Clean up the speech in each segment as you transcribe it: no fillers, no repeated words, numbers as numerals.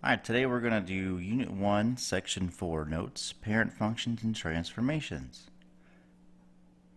Alright, today we're going to do Unit 1, Section 4 Notes, Parent Functions and Transformations.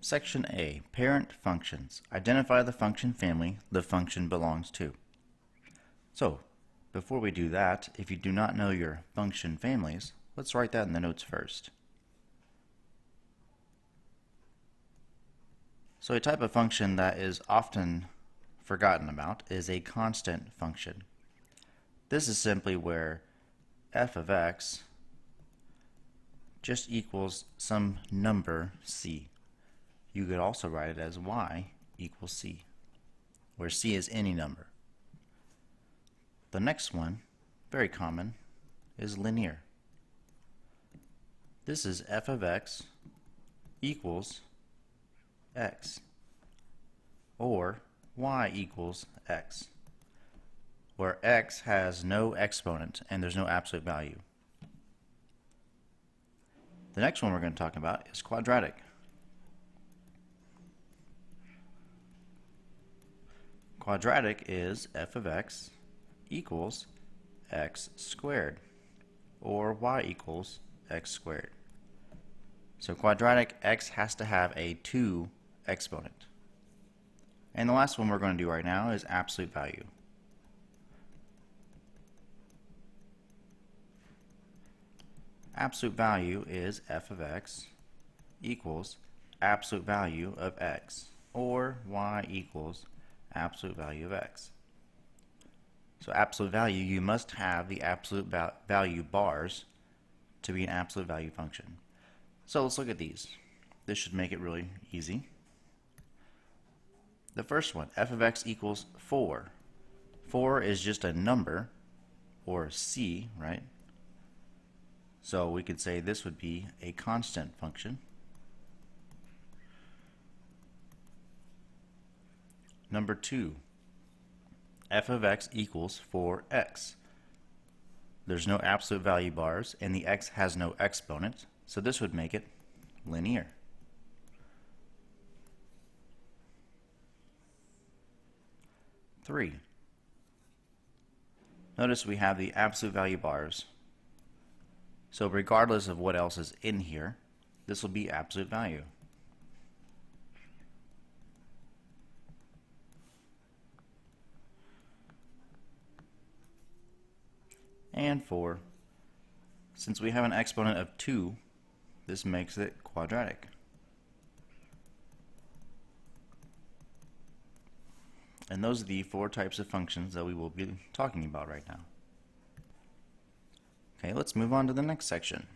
Section A, Parent Functions. Identify the function family the function belongs to. So, before we do that, if you do not know your function families, let's write that in the notes first. So a type of function that is often forgotten about is a constant function. This is simply where f of x just equals some number c. You could also write it as y equals c, where c is any number. The next one, very common, is linear. This is f of x equals x, or y equals x, where x has no exponent and there's no absolute value. The next one we're going to talk about is quadratic. Quadratic is f of x equals x squared, or y equals x squared. So quadratic, x has to have a 2 exponent. And the last one we're going to do right now is absolute value. Absolute value is f of x equals absolute value of x, or y equals absolute value of x. So absolute value, you must have the absolute value bars to be an absolute value function. So let's look at these. This should make it really easy. The first one, f of x equals 4. 4 is just a number, or c, right? So we could say this would be a constant function. Number 2, f of x equals 4x. There's no absolute value bars, and the x has no exponent, so this would make it linear. Three. Notice we have the absolute value bars. So regardless of what else is in here, this will be absolute value. And 4, since we have an exponent of 2, this makes it quadratic. And those are the 4 types of functions that we will be talking about right now. Okay, let's move on to the next section.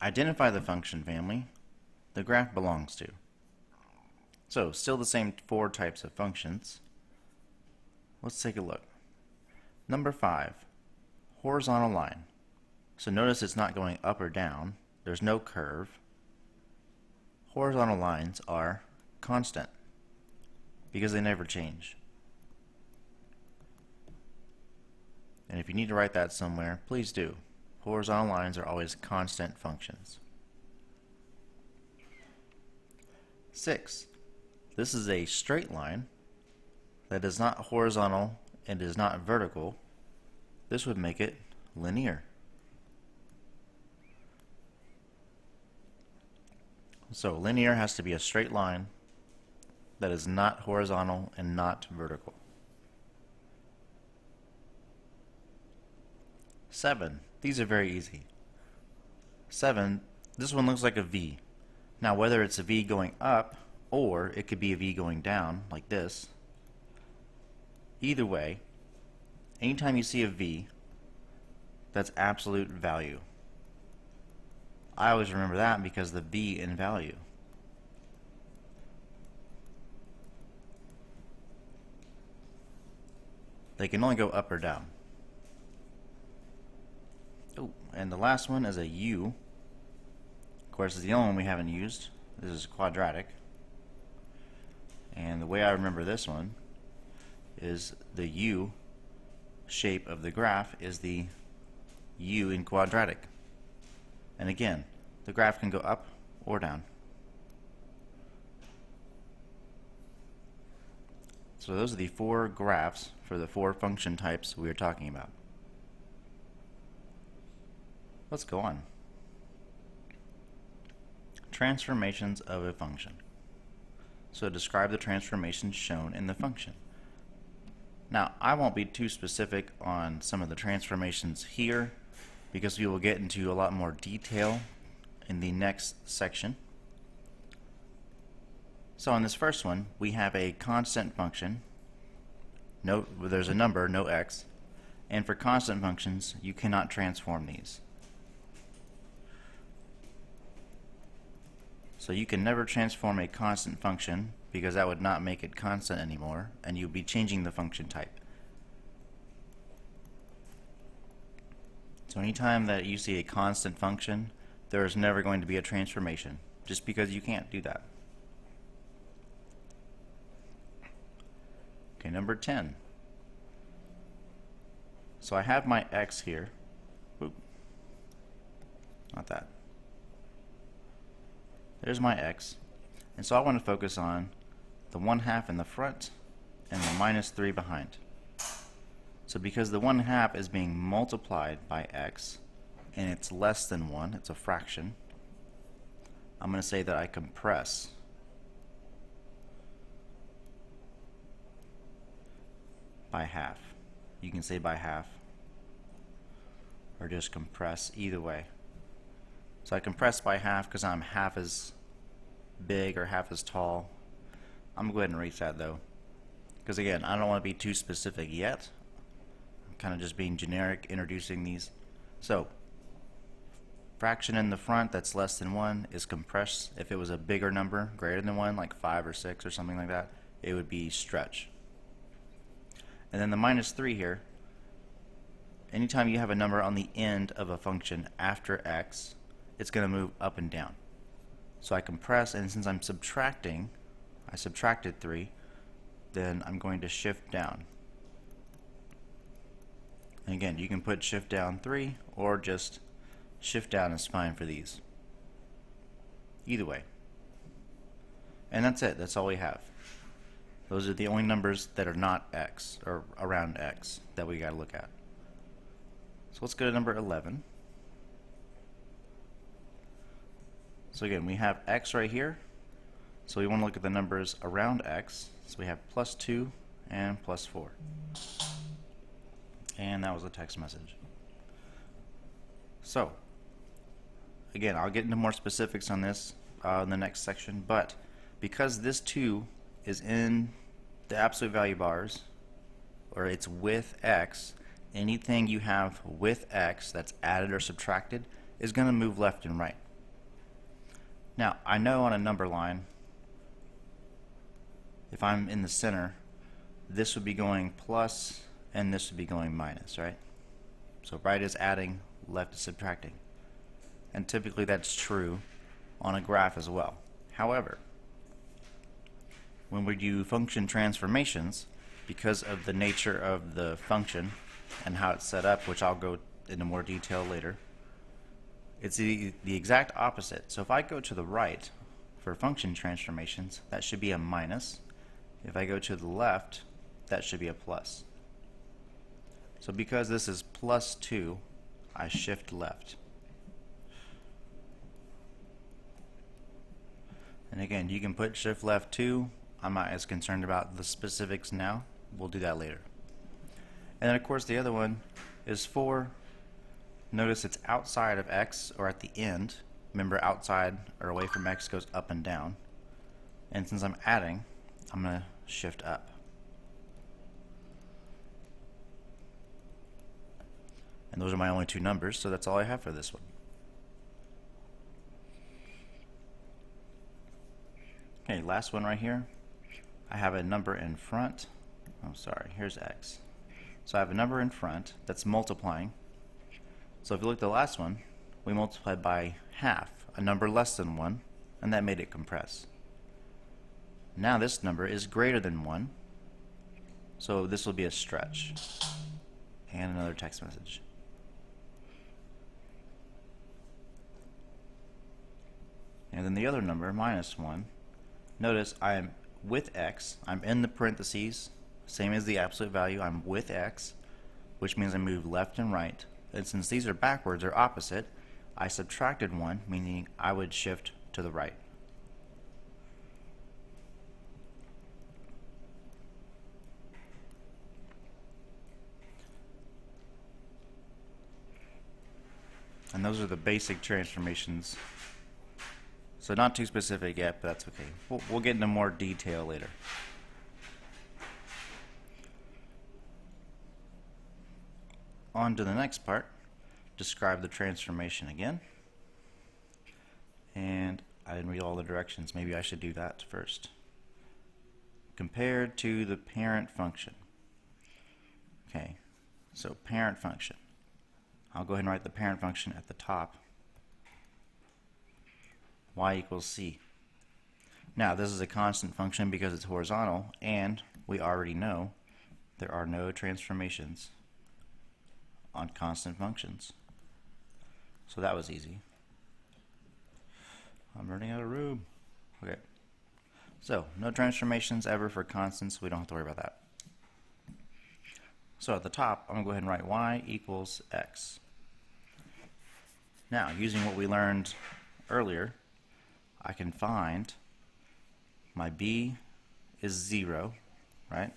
Identify the function family the graph belongs to. So, still the same 4 types of functions. Let's take a look. Number 5, horizontal line. So notice it's not going up or down. There's no curve. Horizontal lines are constant because they never change. And if you need to write that somewhere, please do. Horizontal lines are always constant functions. 6. This is a straight line that is not horizontal and is not vertical. This would make it linear. So linear has to be a straight line that is not horizontal and not vertical. 7. These are very easy. 7, this one looks like a V. Now whether it's a V going up or it could be a V going down like this, either way, anytime you see a V, that's absolute value. I always remember that because the V in value. They can only go up or down. Oh, and the last one is a U. Of course, it's the only one we haven't used. This is quadratic. And the way I remember this one is the U shape of the graph is the U in quadratic. And again, the graph can go up or down. So those are the 4 graphs for the 4 function types we are talking about. Let's go on. Transformations of a function. So describe the transformations shown in the function. Now, I won't be too specific on some of the transformations here because we will get into a lot more detail in the next section. So in this first one, we have a constant function. Note there's a number, no x. And for constant functions, you cannot transform these. So you can never transform a constant function because that would not make it constant anymore, and you'd be changing the function type. So anytime that you see a constant function, there is never going to be a transformation, just because you can't do that. Okay, number 10. So I have my x here. Oop. Not that. There's my x. And so I want to focus on the 1/2 in the front and the -3 behind. So because the 1/2 is being multiplied by x and it's less than 1, it's a fraction, I'm going to say that I compress by half. You can say by half or just compress, either way. So I compress by half because I'm half as big or half as tall. I'm going to go ahead and erase that though, because again, I don't want to be too specific yet. I'm kind of just being generic, introducing these. So fraction in the front that's less than 1 is compressed. If it was a bigger number, greater than 1, like 5 or 6 or something like that, it would be stretch. And then the -3 here, anytime you have a number on the end of a function after x, it's going to move up and down. So I compress, and since I'm subtracting, I subtracted 3, then I'm going to shift down. And again, you can put shift down 3 or just shift down is fine for these. Either way. And that's it. That's all we have. Those are the only numbers that are not x, or around x, that we got to look at. So let's go to number 11. So again, we have x right here. So we want to look at the numbers around x. So we have +2 and +4. And that was a text message. So again, I'll get into more specifics on this in the next section, but because this 2 is in the absolute value bars, or it's with x, anything you have with x that's added or subtracted is going to move left and right. Now, I know on a number line, if I'm in the center, this would be going plus and this would be going minus, right? So right is adding, left is subtracting. And typically that's true on a graph as well. However, when we do function transformations, because of the nature of the function and how it's set up, which I'll go into more detail later, it's the exact opposite. So if I go to the right for function transformations, that should be a minus. If I go to the left, that should be a plus. So because this is +2, I shift left. And again, you can put shift left too. I'm not as concerned about the specifics now. We'll do that later. And then of course the other one is 4. Notice it's outside of x, or at the end. Remember, outside or away from x goes up and down. And since I'm adding, I'm going to shift up. And those are my only 2 numbers, so that's all I have for this one. Okay, last one right here. I have a number in front. Oh, sorry, here's x. So I have a number in front that's multiplying. So if you look at the last one, we multiplied by half, a number less than 1, and that made it compress. Now this number is greater than 1, so this will be a stretch. And another text message. And then the other number, -1, notice I am with x, I'm in the parentheses, same as the absolute value, I'm with x, which means I move left and right. And since these are backwards or opposite, I subtracted 1, meaning I would shift to the right. And those are the basic transformations. So not too specific yet, but that's okay. We'll get into more detail later. On to the next part. Describe the transformation again. And I didn't read all the directions. Maybe I should do that first. Compared to the parent function. Okay, so parent function. I'll go ahead and write the parent function at the top. Y equals c. Now this is a constant function because it's horizontal, and we already know there are no transformations on constant functions. So that was easy. I'm running out of room. Okay. So no transformations ever for constants. We don't have to worry about that. So at the top, I'm going to go ahead and write y equals x. Now, using what we learned earlier, I can find my b is 0, right?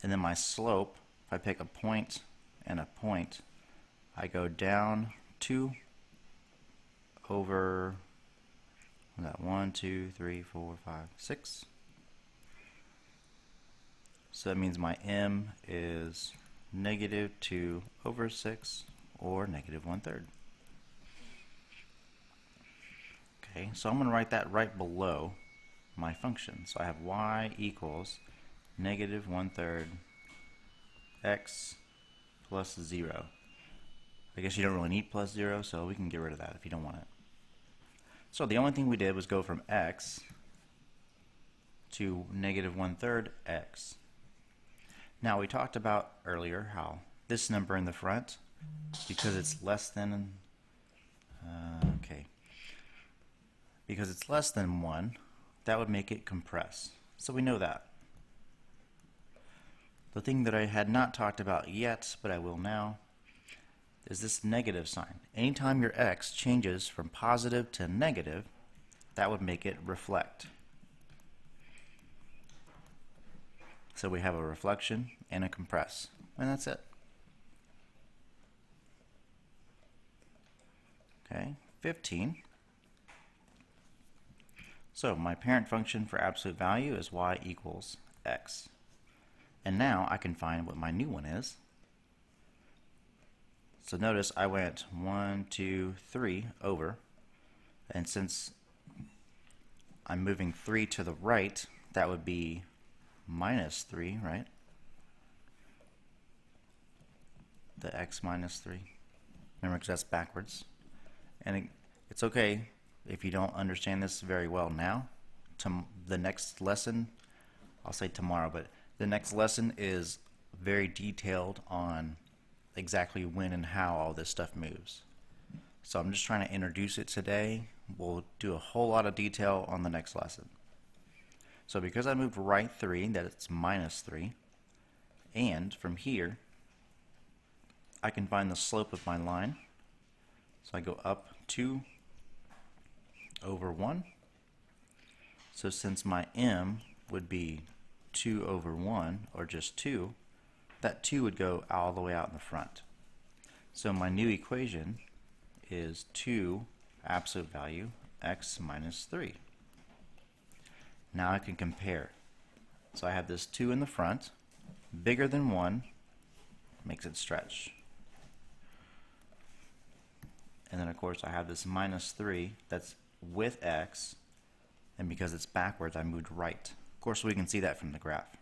And then my slope, if I pick a point and a point, I go down 2 over 1, 2, 3, 4, 5, 6. So that means my m is negative 2 over 6, or negative 1/3. Okay, so I'm going to write that right below my function. So I have y equals negative 1/3 x plus 0. I guess you don't really need plus 0, so we can get rid of that if you don't want it. So the only thing we did was go from x to negative 1/3 x. Now we talked about earlier how this number in the front, because it's less than, because it's less than 1, that would make it compress. So we know that. The thing that I had not talked about yet, but I will now, is this negative sign. Anytime your x changes from positive to negative, that would make it reflect. So we have a reflection and a compress, and that's it. Okay, 15. So my parent function for absolute value is y equals x. And now I can find what my new one is. So notice I went 1, 2, 3 over, and since I'm moving 3 to the right, that would be minus 3, right? The x minus 3. Remember, because that's backwards. And it's okay if you don't understand this very well now. The next lesson, I'll say tomorrow, but the next lesson is very detailed on exactly when and how all this stuff moves. So I'm just trying to introduce it today. We'll do a whole lot of detail on the next lesson. So because I moved right 3, that it's minus 3, and from here I can find the slope of my line. So I go up 2 over 1. So since my m would be 2 over 1, or just 2, that 2 would go all the way out in the front. So my new equation is 2 absolute value x minus 3. Now I can compare. So I have this 2 in the front, bigger than 1, makes it stretch. And then of course I have this minus 3 that's with x, and because it's backwards I moved right. Of course we can see that from the graph.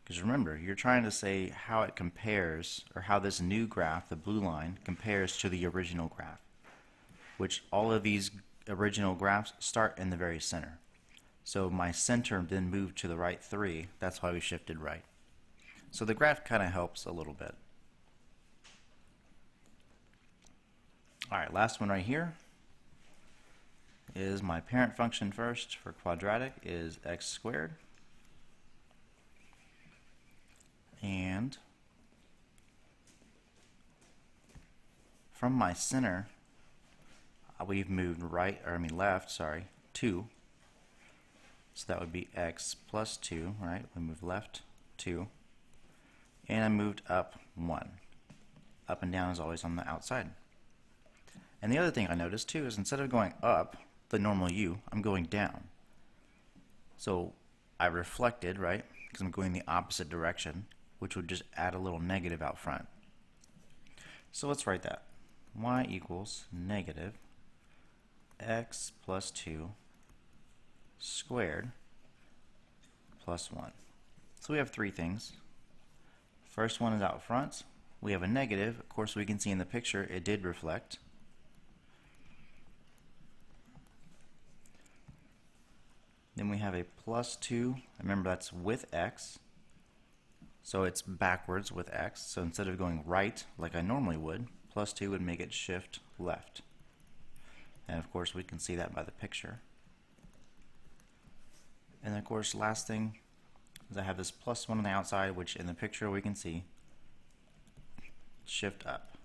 Because remember, you're trying to say how it compares, or how this new graph, the blue line, compares to the original graph, which all of these original graphs start in the very center. So my center then moved to the right 3. That's why we shifted right. So the graph kind of helps a little bit. Alright, last one right here is my parent function first for quadratic is x squared. And from my center, we've moved left, 2. So that would be x plus 2, right? We moved left 2. And I moved up 1. Up and down is always on the outside. And the other thing I noticed too is instead of going up, the normal u, I'm going down. So I reflected, right? Because I'm going the opposite direction, which would just add a little negative out front. So let's write that. Y equals negative x plus 2 squared plus 1. So we have three things. First one is out front. We have a negative. Of course, we can see in the picture it did reflect. Then we have a plus 2. Remember, that's with x. So it's backwards with x. So instead of going right like I normally would, plus 2 would make it shift left. And of course, we can see that by the picture. And of course, last thing is I have this plus 1 on the outside, which in the picture we can see shift up.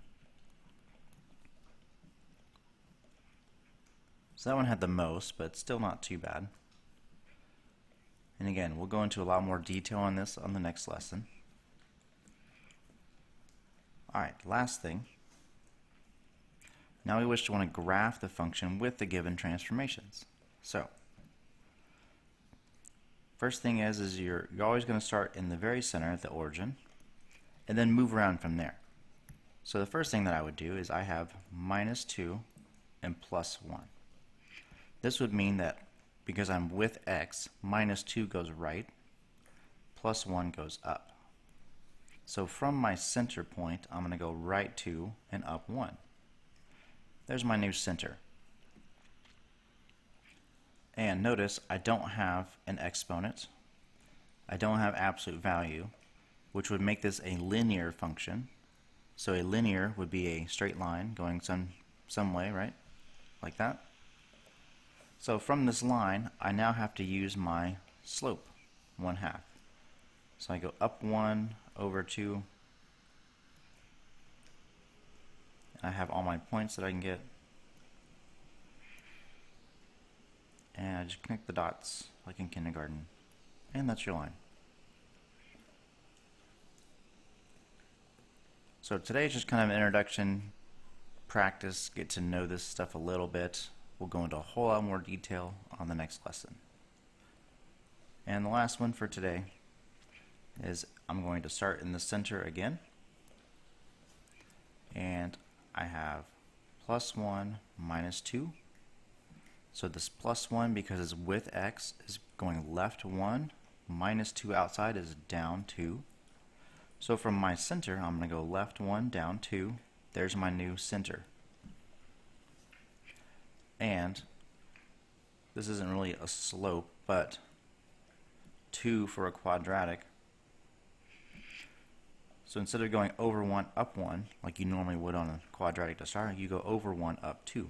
So that one had the most, but still not too bad. And again, we'll go into a lot more detail on this on the next lesson. Alright, last thing. Now we wish to want to graph the function with the given transformations. So, first thing is you're always going to start in the very center at the origin and then move around from there. So the first thing that I would do is I have minus 2 and plus 1. This would mean that because I'm with x, minus 2 goes right, plus 1 goes up. So from my center point, I'm going to go right 2 and up 1. There's my new center. And notice I don't have an exponent. I don't have absolute value, which would make this a linear function. So a linear would be a straight line going some way, right? Like that. So from this line, I now have to use my slope, 1/2. So I go up 1 over 2. I have all my points that I can get. And I just connect the dots like in kindergarten. And that's your line. So today is just kind of an introduction, practice, get to know this stuff a little bit. We'll go into a whole lot more detail on the next lesson. And the last one for today is I'm going to start in the center again. And I have plus 1 minus 2. So this plus 1, because it's with x, is going left 1. Minus 2 outside is down 2. So from my center, I'm going to go left 1, down 2. There's my new center. And this isn't really a slope, but 2 for a quadratic. So instead of going over 1, up 1, like you normally would on a quadratic to start, you go over 1, up 2.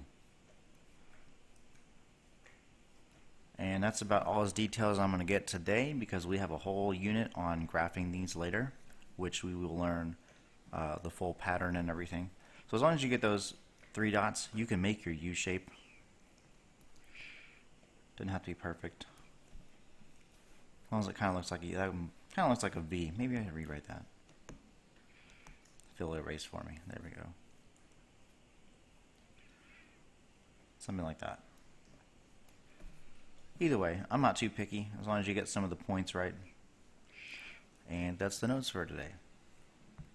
And that's about all as details I'm going to get today, because we have a whole unit on graphing these later, which we will learn the full pattern and everything. So as long as you get those 3 dots, you can make your U shape. Doesn't have to be perfect. As long as it kind of looks like a V. Maybe I should rewrite that. Fill erase for me. There we go. Something like that. Either way, I'm not too picky as long as you get some of the points right. And that's the notes for today.